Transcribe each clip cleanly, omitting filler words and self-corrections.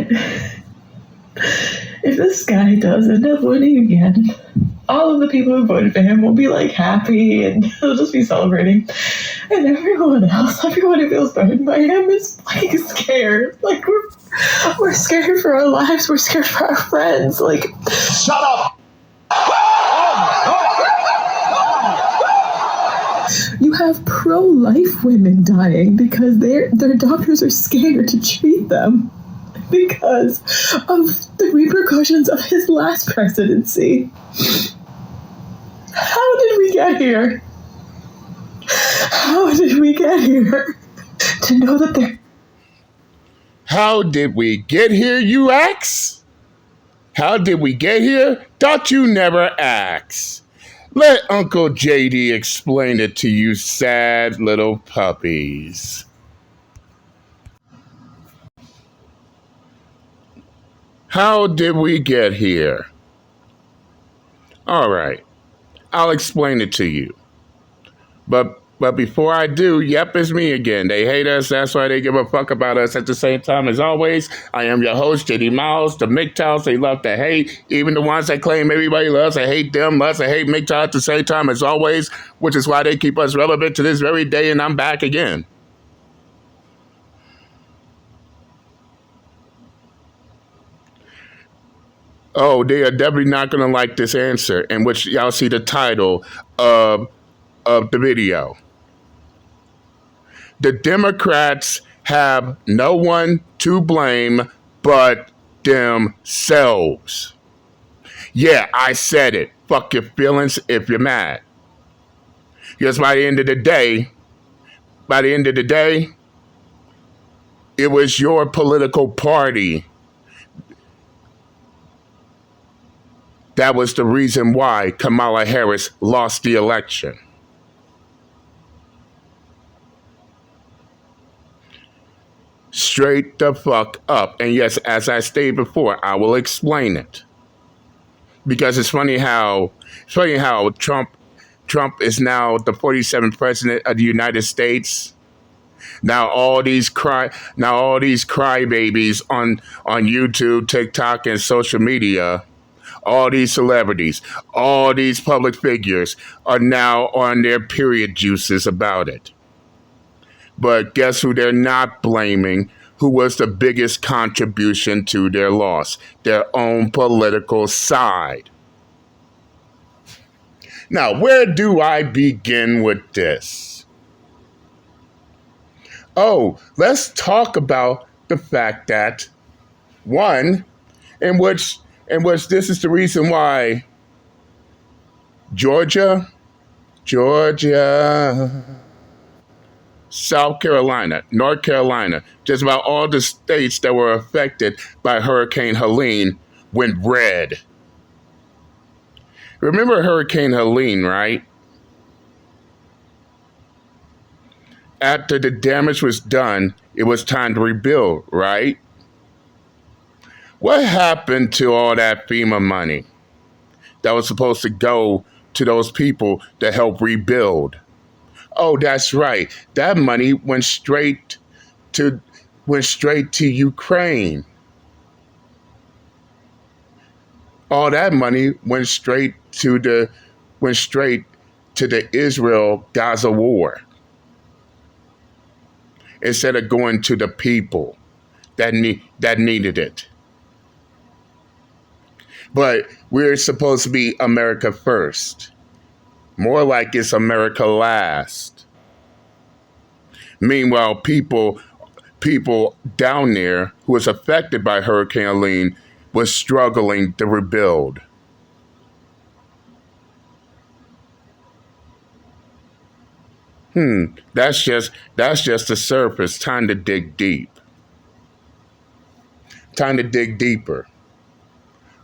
that if this guy does end up winning again, all of the people who voted for him will be like happy and they'll just be celebrating. And everyone who feels threatened by him is like scared. Like we're scared for our lives. We're scared for our friends. Like, shut up. You have pro-life women dying because their doctors are scared to treat them because of the repercussions of his last presidency. How did we get here? How did we get here? To know that they're... How did we get here, you ask? How did we get here? Thought you never asked. Let Uncle JD explain it to you sad little puppies. How did we get here? All right, I'll explain it to you. But before I do, yep, it's me again. They hate us, that's why they give a fuck about us. At the same time, as always, I am your host, JD Miles. The MGTOWs, they love to hate. Even the ones that claim everybody loves to hate them, loves to hate MGTOW at the same time, as always, which is why they keep us relevant to this very day, and I'm back again. Oh, they are definitely not going to like this answer, in which y'all see the title of the video. The Democrats have no one to blame but themselves. Yeah, I said it. Fuck your feelings if you're mad. Because by the end of the day, it was your political party that was the reason why Kamala Harris lost the election. Straight the fuck up. And yes, as I stated before, I will explain it. Because it's funny how Trump is now the 47th president of the United States. Now all these crybabies on YouTube, TikTok, and social media, all these celebrities, all these public figures are now on their period juices about it. But guess who they're not blaming? Who was the biggest contribution to their loss? Their own political side. Now, where do I begin with this? Oh, let's talk about the fact that, one, in which this is the reason why Georgia, South Carolina, North Carolina, just about all the states that were affected by Hurricane Helene went red. Remember Hurricane Helene, right? After the damage was done, it was time to rebuild, right? What happened to all that FEMA money that was supposed to go to those people to help rebuild? Oh, that's right. That money went straight to Ukraine. All that money went straight to the Israel-Gaza war, instead of going to the people that needed it. But we're supposed to be America first. More like it's America last. Meanwhile, people down there who was affected by Hurricane Helene was struggling to rebuild. That's just the surface. Time to dig deep. Time to dig deeper.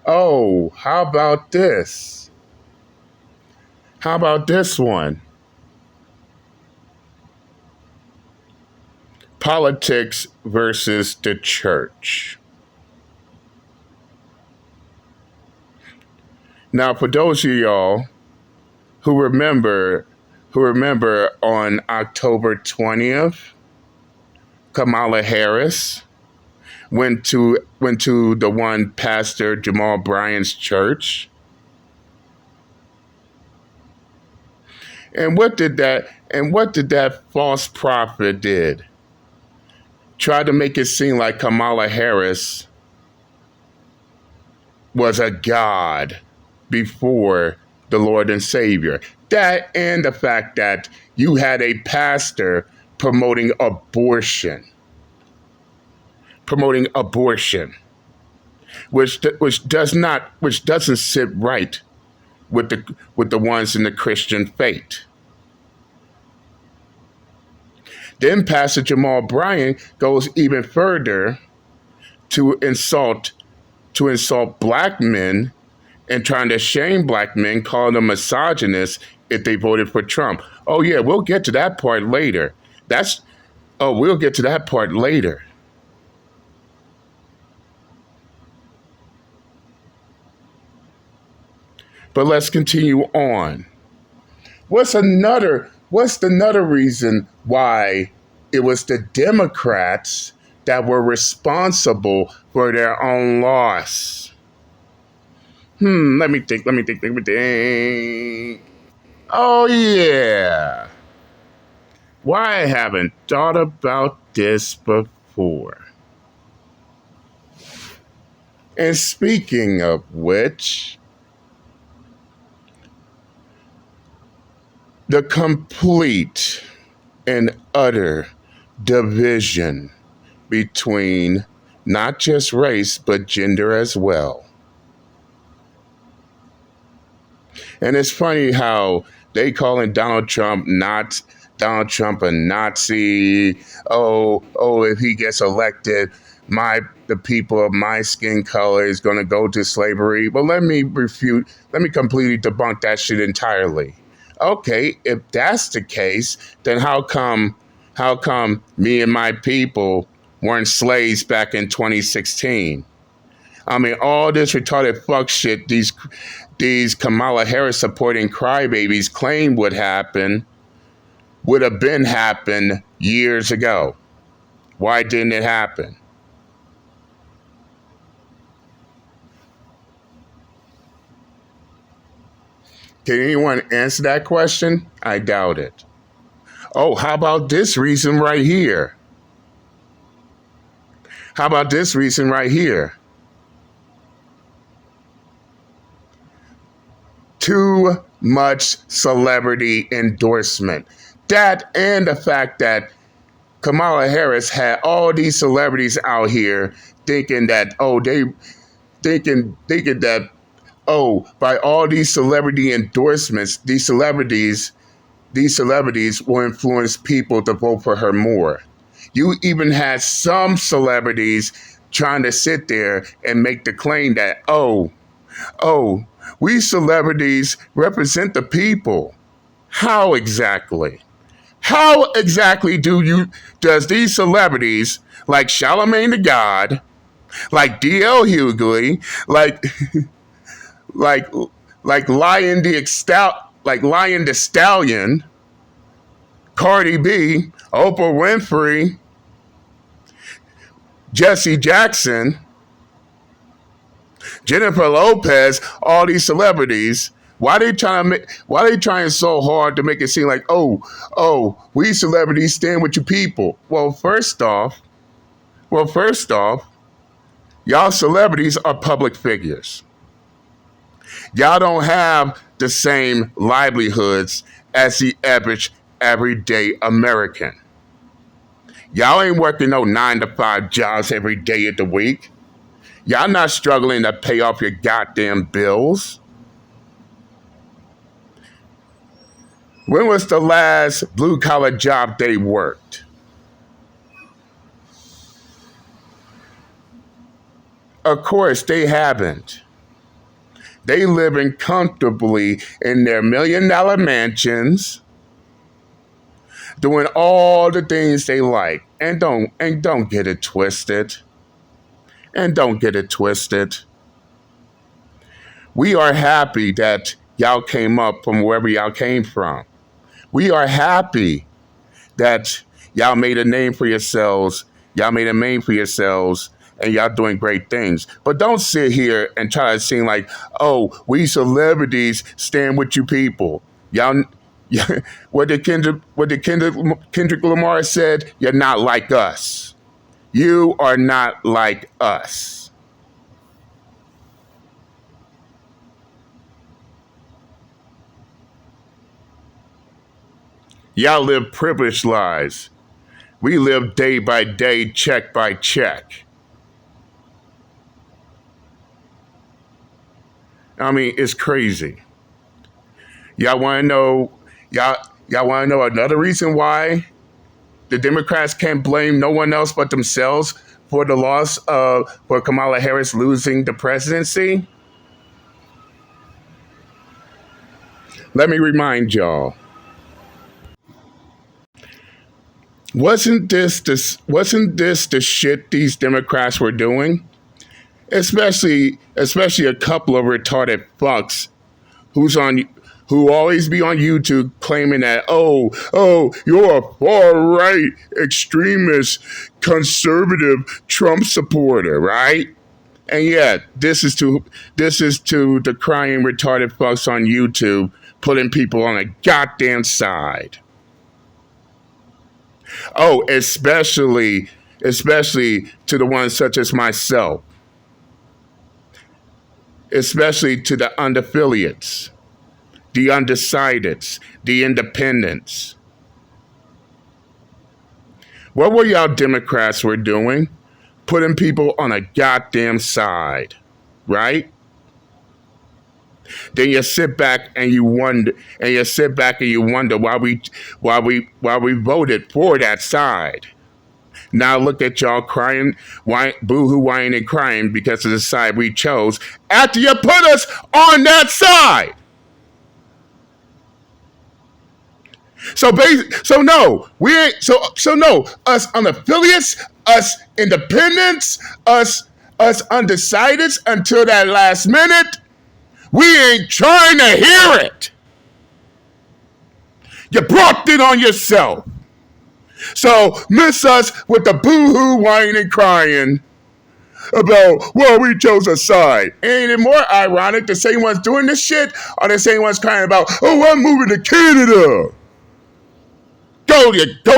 Oh, how about this? How about this one? Politics versus the church. Now, for those of y'all who remember on October 20th, Kamala Harris went to the one Pastor Jamal Bryant's church. And what did that false prophet did? Tried to make it seem like Kamala Harris was a god before the Lord and Savior. That and the fact that you had a pastor promoting abortion, which doesn't sit right with the ones in the Christian faith. Then Pastor Jamal Bryant goes even further to insult black men and trying to shame black men, calling them misogynists if they voted for Trump. Oh yeah, we'll get to that part later. We'll get to that part later. But let's continue on. What's another reason why it was the Democrats that were responsible for their own loss? Let me think. Oh yeah. Why I haven't thought about this before. And speaking of which, the complete and utter division between not just race, but gender as well. And it's funny how they calling Donald Trump a Nazi. If he gets elected, the people of my skin color is going to go to slavery. But let me completely debunk that shit entirely. Okay, if that's the case, then how come me and my people weren't slaves back in 2016? I mean, all this retarded fuck shit these Kamala Harris supporting crybabies claim would have been happened years ago. Why didn't it happen? Can anyone answer that question? I doubt it. Oh, how about this reason right here? Too much celebrity endorsement. That and the fact that Kamala Harris had all these celebrities out here thinking that, by all these celebrity endorsements, these celebrities will influence people to vote for her more. You even had some celebrities trying to sit there and make the claim that, we celebrities represent the people. How exactly? How exactly does these celebrities like Charlamagne the God, like D.L. Hughley, like Lion the Stallion, Cardi B, Oprah Winfrey, Jesse Jackson, Jennifer Lopez, all these celebrities, why they trying so hard to make it seem like, we celebrities stand with you people? Well, first off, y'all celebrities are public figures. Y'all don't have the same livelihoods as the average everyday American. Y'all ain't working no 9-to-5 jobs every day of the week. Y'all not struggling to pay off your goddamn bills. When was the last blue-collar job they worked? Of course, they haven't. They living comfortably in their $1 million mansions, doing all the things they like. And don't get it twisted. We are happy that y'all came up from wherever y'all came from. We are happy that y'all made a name for yourselves. Y'all made a name for yourselves and y'all doing great things. But don't sit here and try to seem like, oh, we celebrities stand with you people. Y'all, Kendrick Lamar said? You're not like us. You are not like us. Y'all live privileged lives. We live day by day, check by check. I mean, it's crazy. Y'all want to know? Y'all, y'all want to know another reason why the Democrats can't blame no one else but themselves for the loss of for Kamala Harris losing the presidency? Let me remind y'all. Wasn't this the shit these Democrats were doing? Especially a couple of retarded fucks who's on who always be on YouTube claiming that you're a far right extremist conservative Trump supporter, right? And yet this is to the crying retarded fucks on YouTube putting people on a goddamn side. Oh, especially to the ones such as myself, especially to the unaffiliates, the undecideds, the independents. What were y'all Democrats were doing? Putting people on a goddamn side, right? Then you sit back and you wonder, why we voted for that side. Now look at y'all crying, boo-hoo, whining, and crying because of the side we chose after you put us on that side. So no, we ain't. So no, us unaffiliates, us independents, us undecideds until that last minute. We ain't trying to hear it. You brought it on yourself. So miss us with the boo-hoo, whining, and crying about, well, we chose a side. Ain't it more ironic the same ones doing this shit are the same ones crying about, oh, I'm moving to Canada. Go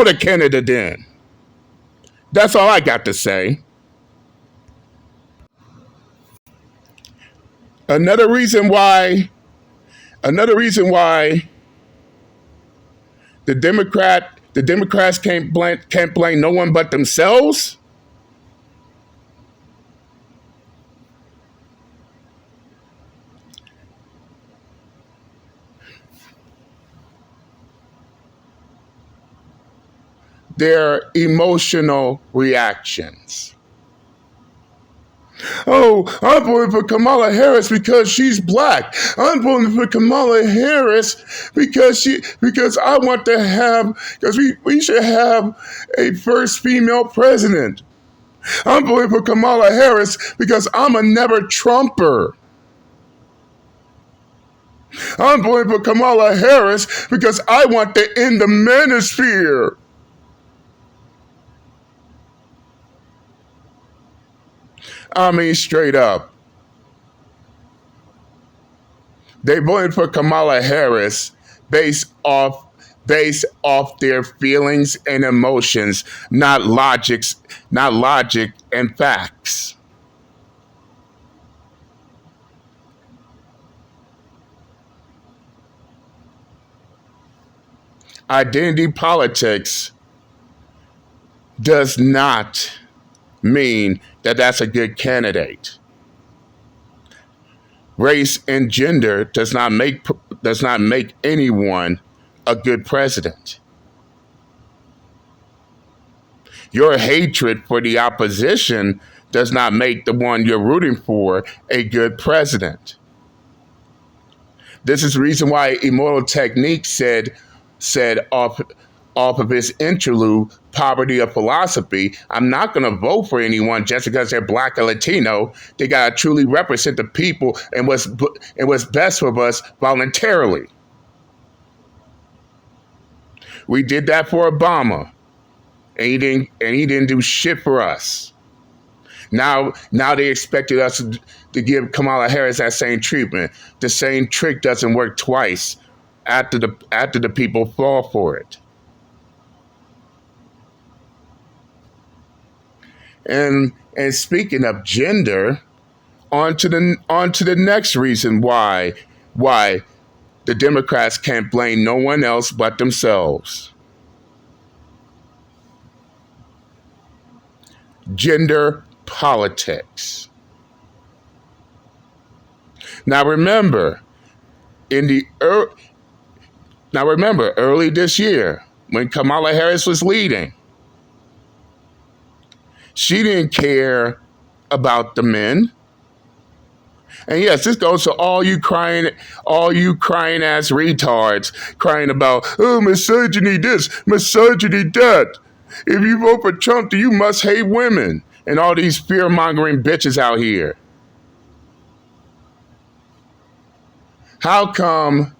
to Canada then. That's all I got to say. Another reason why the Democrats can't blame no one but themselves. Their emotional reactions. Oh, I'm voting for Kamala Harris because she's black. I'm voting for Kamala Harris because I want to have, because we should have a first female president. I'm voting for Kamala Harris because I'm a never Trumper. I'm voting for Kamala Harris because I want to end the manosphere. I mean, straight up. They voted for Kamala Harris based off their feelings and emotions, not logic and facts. Identity politics does not mean that that's a good candidate. Race and gender does not make anyone a good president. Your hatred for the opposition does not make the one you're rooting for a good president. This is the reason why Immortal Technique said off of his interlude, Poverty of Philosophy, I'm not going to vote for anyone just because they're black or Latino. They got to truly represent the people and what's best for us voluntarily. We did that for Obama, and he didn't do shit for us. Now they expected us to give Kamala Harris that same treatment. The same trick doesn't work twice after the people fall for it. And speaking of gender, on to the next reason why the Democrats can't blame no one else but themselves. Gender politics. Now remember, in the early this year when Kamala Harris was leading, she didn't care about the men. And yes, this goes to all you crying ass retards crying about, oh, misogyny this, misogyny that. If you vote for Trump, then you must hate women. And all these fear-mongering bitches out here. How come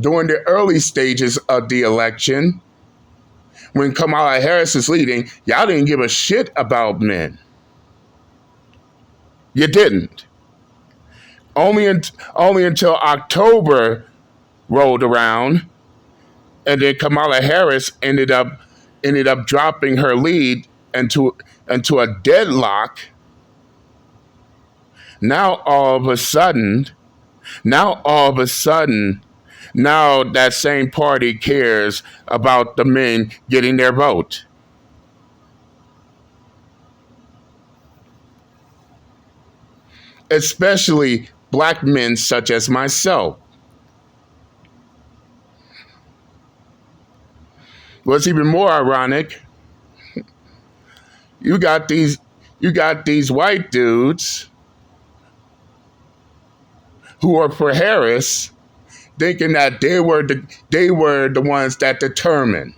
during the early stages of the election, when Kamala Harris is leading, y'all didn't give a shit about men? You didn't. Only until October rolled around, and then Kamala Harris ended up dropping her lead into a deadlock. Now all of a sudden, now that same party cares about the men getting their vote. Especially black men such as myself. What's even more ironic, you got these white dudes who are for Harris, thinking that they were the ones that determined.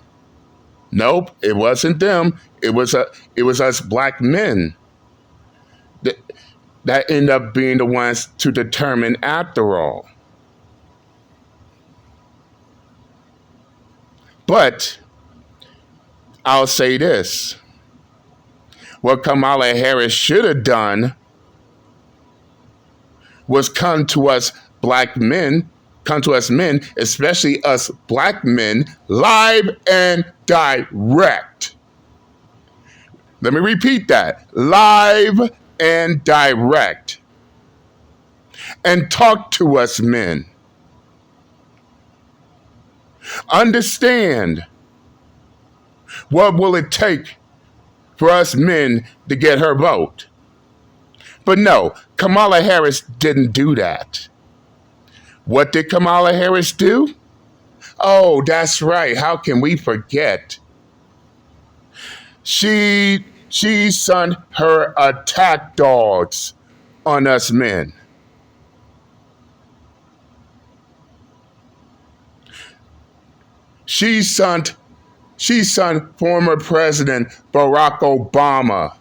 Nope, it wasn't them. It was us black men that end up being the ones to determine after all. But I'll say this. What Kamala Harris should have done was come to us men, especially us black men, live and direct. Let me repeat that. Live and direct. And talk to us men. Understand, what will it take for us men to get her vote? But no, Kamala Harris didn't do that. What did Kamala Harris do? Oh, that's right. How can we forget? She sent her attack dogs on us men. She sent former President Barack Obama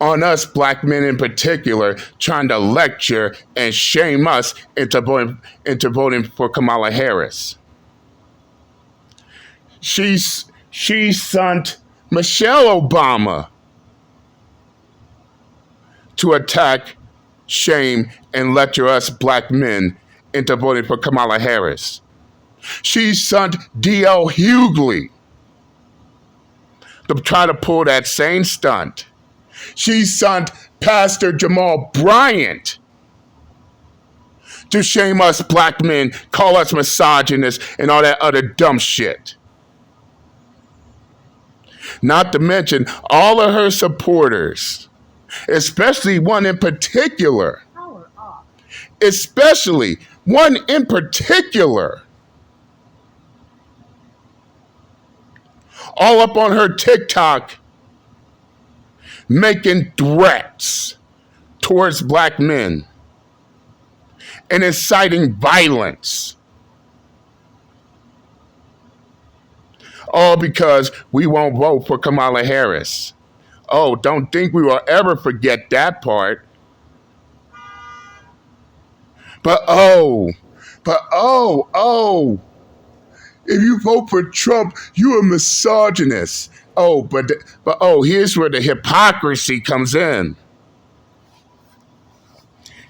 on us black men in particular, trying to lecture and shame us into voting for Kamala Harris. She sent Michelle Obama to attack, shame, and lecture us black men into voting for Kamala Harris. She sent D.L. Hughley to try to pull that same stunt. She sent Pastor Jamal Bryant to shame us black men, call us misogynists, and all that other dumb shit. Not to mention all of her supporters, especially one in particular. All up on her TikTok, making threats towards black men and inciting violence. All because we won't vote for Kamala Harris. Oh, don't think we will ever forget that part. But if you vote for Trump, you're a misogynist. but here's where the hypocrisy comes in.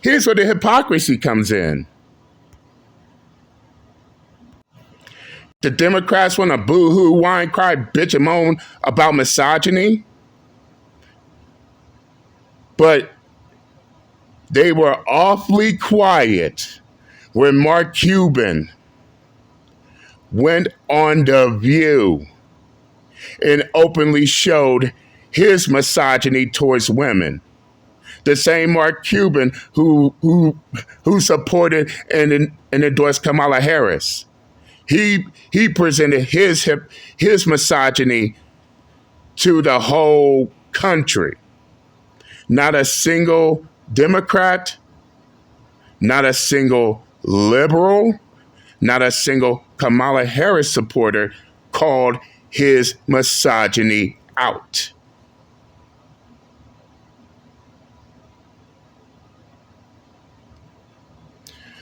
Here's where the hypocrisy comes in. The Democrats want to boo-hoo, whine, cry, bitch, and moan about misogyny, but they were awfully quiet when Mark Cuban went on The View and openly showed his misogyny towards women. The same Mark Cuban who supported and endorsed Kamala Harris. He presented his misogyny to the whole country. Not a single Democrat, not a single liberal, not a single Kamala Harris supporter called his misogyny out.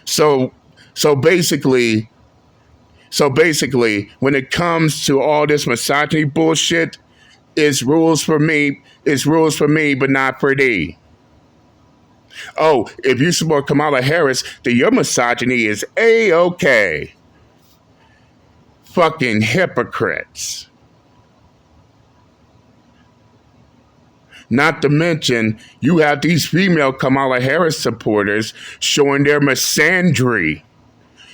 So basically, when it comes to all this misogyny bullshit, it's rules for me, but not for thee. Oh, if you support Kamala Harris, then your misogyny is A-okay. Fucking hypocrites. Not to mention, you have these female Kamala Harris supporters showing their misandry,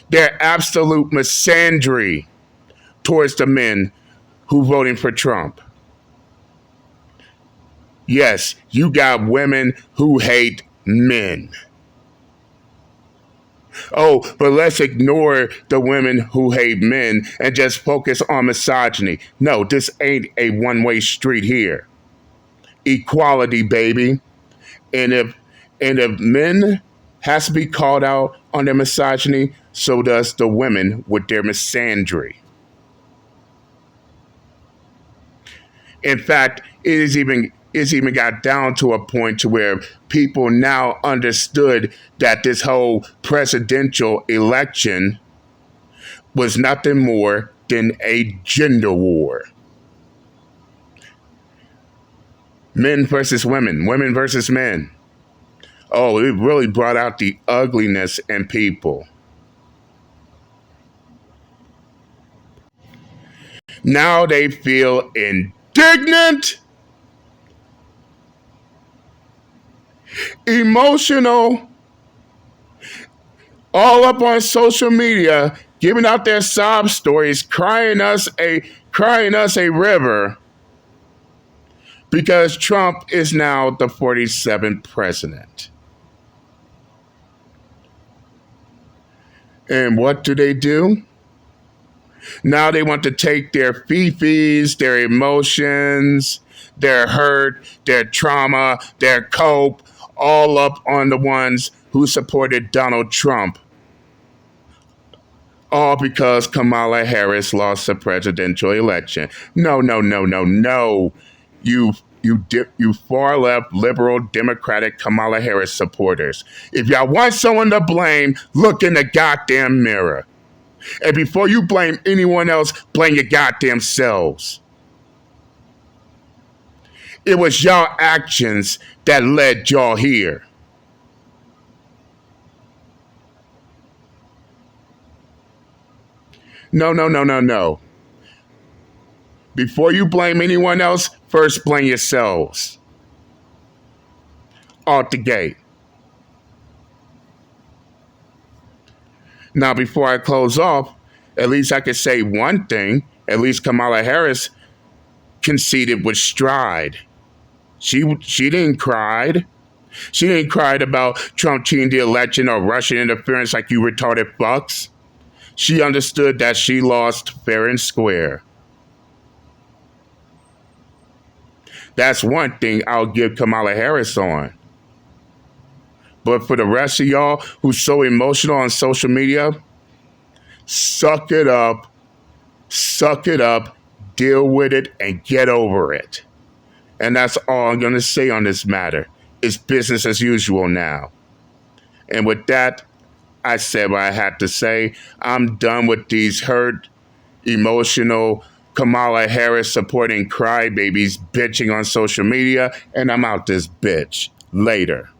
their absolute misandry towards the men who voting for Trump. Yes, you got women who hate men. Oh, but let's ignore the women who hate men and just focus on misogyny. No, this ain't a one-way street here. Equality, baby. And if men has to be called out on their misogyny, so does the women with their misandry. In fact, it's even got down to a point to where people now understood that this whole presidential election was nothing more than a gender war. Men versus women, women versus men. Oh, it really brought out the ugliness in people. Now they feel indignant, emotional, all up on social media, giving out their sob stories, crying us a river, because Trump is now the 47th president. And what do? Now they want to take their fifis, their emotions, their hurt, their trauma, their cope, all up on the ones who supported Donald Trump. All because Kamala Harris lost the presidential election. No. You far left liberal Democratic Kamala Harris supporters. If y'all want someone to blame, look in the goddamn mirror. And before you blame anyone else, blame your goddamn selves. It was y'all actions that led y'all here. No. Before you blame anyone else, first blame yourselves. Out the gate. Now, before I close off, at least I could say one thing. At least Kamala Harris conceded with stride. She didn't cry. She didn't cry about Trump cheating the election or Russian interference like you retarded fucks. She understood that she lost fair and square. That's one thing I'll give Kamala Harris on. But for the rest of y'all who's so emotional on social media, suck it up, deal with it, and get over it. And that's all I'm going to say on this matter. It's business as usual now. And with that, I said what I had to say. I'm done with these hurt, emotional, Kamala Harris supporting crybabies bitching on social media, and I'm out this bitch. Later.